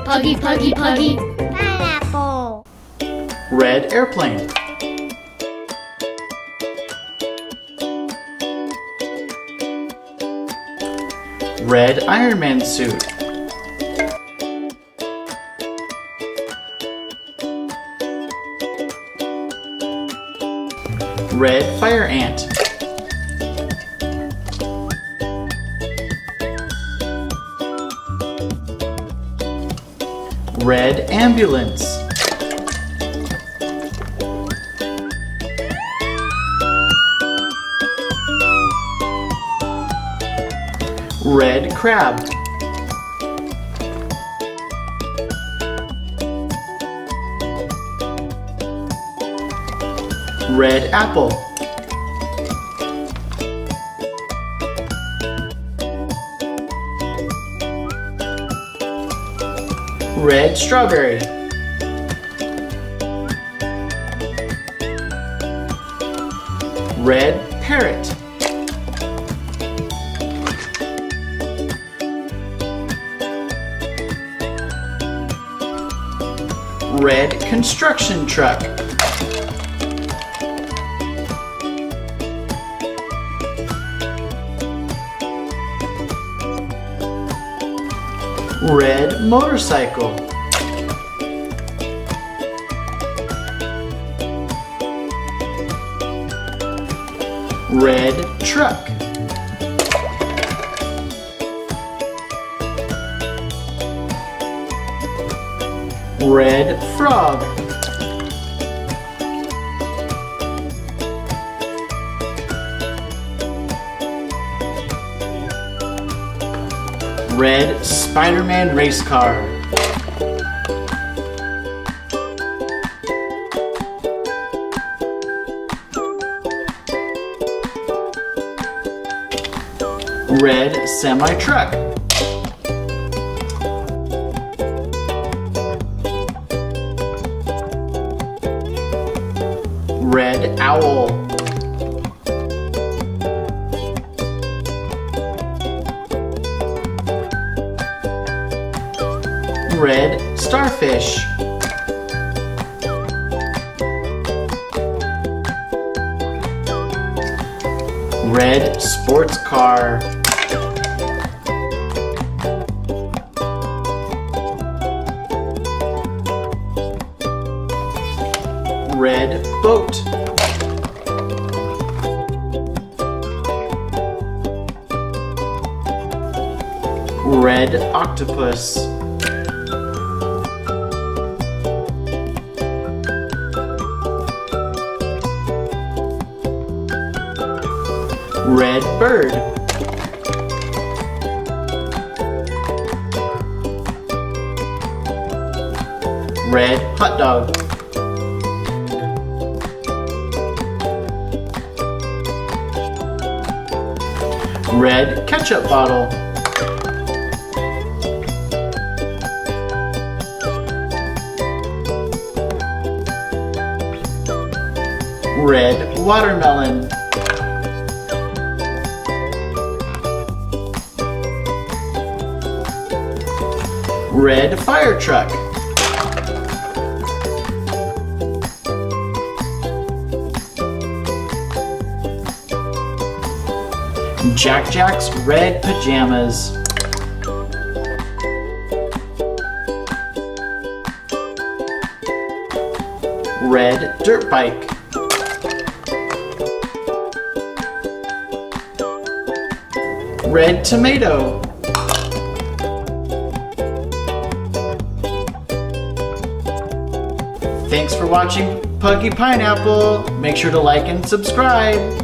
Puggy, Puggy, Puggy. Pineapple. Red airplane. Red Iron Man suit. Red fire ant. Red ambulance. Red crab. Red apple. Red strawberry. Red parrot. Red construction truck. Red motorcycle. Red truck. Red frog. Red Spider-Man race car. Red semi-truck. Red owl. Red starfish. Red sports car. Red boat. Red octopus. Red bird. Red hot dog. Red ketchup bottle. Red watermelon. Red fire truck. Jack Jack's red pajamas. Red dirt bike. Red tomato. Thanks for watching Puggy Pineapple. Make sure to like and subscribe.